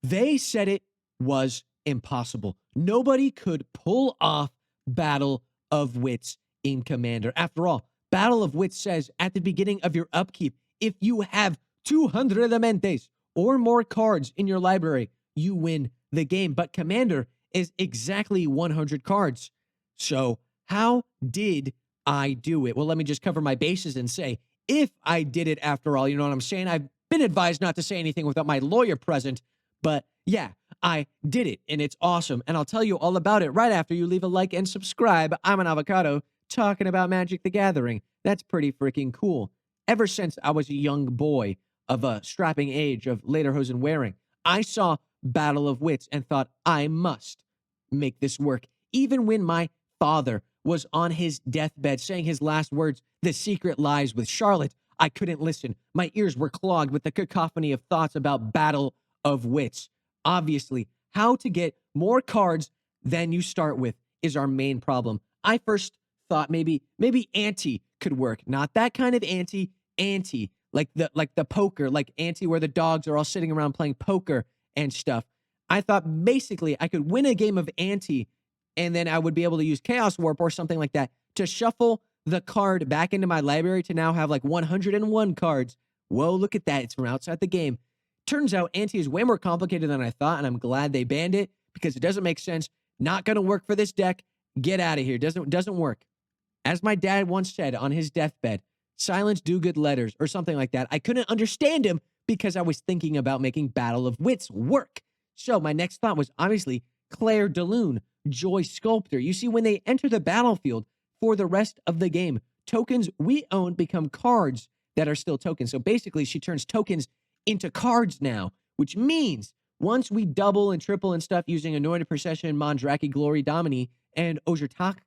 They said it was impossible. Nobody could pull off Battle of Wits in Commander. After all, Battle of Wits says at the beginning of your upkeep, if you have 200 Mentes or more cards in your library, you win the game. But Commander is exactly 100 cards. So how did I do it? Well, let me just cover my bases and say, if I did it after all, you know what I'm saying? I've been advised not to say anything without my lawyer present, but yeah, I did it, and it's awesome. And I'll tell you all about it right after you leave a like and subscribe. I'm an avocado talking about Magic the Gathering. That's pretty freaking cool. Ever since I was a young boy of a strapping age of lederhosen wearing, I saw Battle of Wits and thought, I must make this work. Even when my father was on his deathbed saying his last words, "The secret lies with Charlotte," I couldn't listen. My ears were clogged with the cacophony of thoughts about Battle of Wits. Obviously, how to get more cards than you start with is our main problem. I first thought maybe ante could work. Not that kind of ante, like the poker, like ante where the dogs are all sitting around playing poker and stuff. I thought basically I could win a game of ante and then I would be able to use Chaos Warp or something like that to shuffle the card back into my library to now have like 101 cards. Whoa, look at that. It's from outside the game. Turns out ante is way more complicated than I thought, and I'm glad they banned it because it doesn't make sense. Not going to work for this deck. Get out of here. Doesn't work. As my dad once said on his deathbed, silence do good letters or something like that. I couldn't understand him because I was thinking about making Battle of Wits work. So my next thought was obviously Claire de Lune, Joy Sculptor. You see, when they enter the battlefield for the rest of the game, tokens we own become cards that are still tokens. So basically, she turns tokens into cards now, which means once we double and triple and stuff using Anointed Procession, Mondraki, Glory, Domini, and Ozurtaki,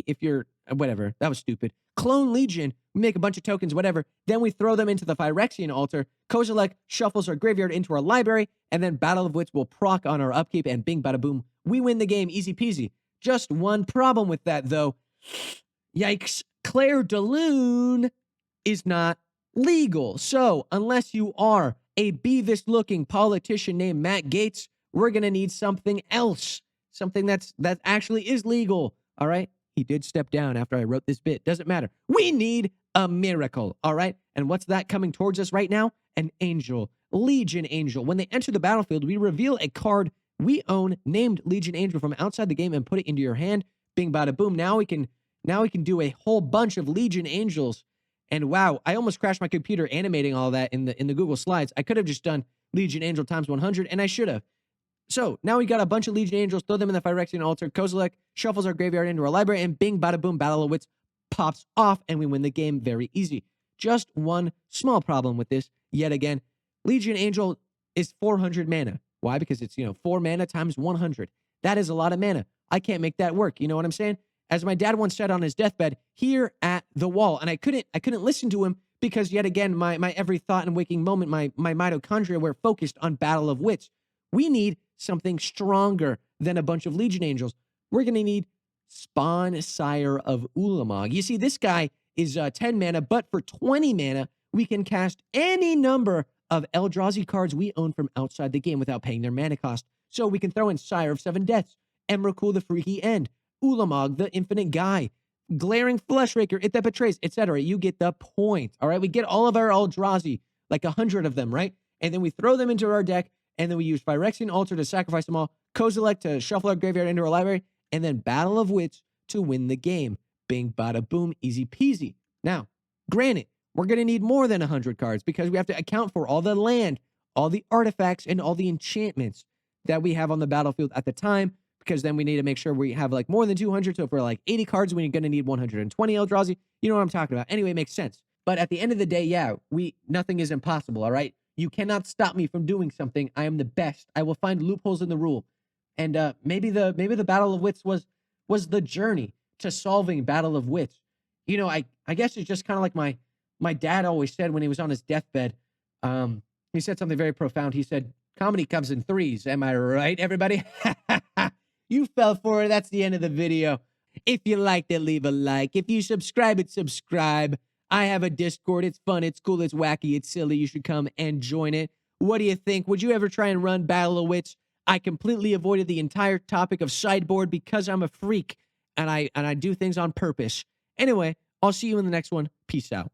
if you're whatever, that was stupid. Clone Legion, we make a bunch of tokens, whatever. Then we throw them into the Phyrexian altar. Kozilek shuffles our graveyard into our library, and then Battle of Wits will proc on our upkeep, and bing, bada, boom. We win the game, easy peasy. Just one problem with that, though. Yikes. Claire de Lune is not legal. So, unless you are a Beavis-looking politician named Matt Gaetz, we're going to need something else. Something that actually is legal. All right? He did step down after I wrote this bit. Doesn't matter. We need a miracle. All right? And what's that coming towards us right now? An angel. Legion Angel. When they enter the battlefield, we reveal a card we own named Legion Angel from outside the game and put it into your hand. Bing, bada, boom. Now we can do a whole bunch of Legion Angels. And wow, I almost crashed my computer animating all that in the Google Slides. I could have just done Legion Angel times 100, and I should have. So now we got a bunch of Legion Angels, throw them in the Phyrexian altar. Kozilek shuffles our graveyard into our library, and bing, bada, boom, Battle of Wits pops off, and we win the game very easy. Just one small problem with this, yet again. Legion Angel is 400 mana. Why? Because it's, 4 mana times 100. That is a lot of mana. I can't make that work. You know what I'm saying? As my dad once said on his deathbed, here at the wall, and I couldn't listen to him because yet again, my every thought and waking moment, my mitochondria were focused on Battle of Wits. We need something stronger than a bunch of Legion Angels. We're going to need Spawn Sire of Ulamog. You see, this guy is 10 mana, but for 20 mana, we can cast any number of Eldrazi cards we own from outside the game without paying their mana cost. So we can throw in Sire of Seven Deaths, Emrakul the Freaky End, Ulamog the Infinite Guy, Glaring Fleshraker, It That Betrays, etc. You get the point, all right? We get all of our Eldrazi, like 100 of them, right? And then we throw them into our deck, and then we use Phyrexian Altar to sacrifice them all, Kozilek to shuffle our graveyard into our library, and then Battle of Wits to win the game. Bing, bada, boom, easy peasy. Now, granted, we're going to need more than 100 cards because we have to account for all the land, all the artifacts, and all the enchantments that we have on the battlefield at the time, because then we need to make sure we have like more than 200. So for like 80 cards, we're going to need 120 Eldrazi. You know what I'm talking about. Anyway, it makes sense. But at the end of the day, yeah, nothing is impossible, all right? You cannot stop me from doing something. I am the best. I will find loopholes in the rule. And maybe the Battle of Wits was the journey to solving Battle of Wits. I guess it's just kind of like my dad always said when he was on his deathbed. He said something very profound. He said, comedy comes in threes. Am I right, everybody? You fell for it. That's the end of the video. If you liked it, leave a like. If you subscribe, subscribe. I have a Discord. It's fun. It's cool. It's wacky. It's silly. You should come and join it. What do you think? Would you ever try and run Battle of Wits? I completely avoided the entire topic of sideboard because I'm a freak and I do things on purpose. Anyway, I'll see you in the next one. Peace out.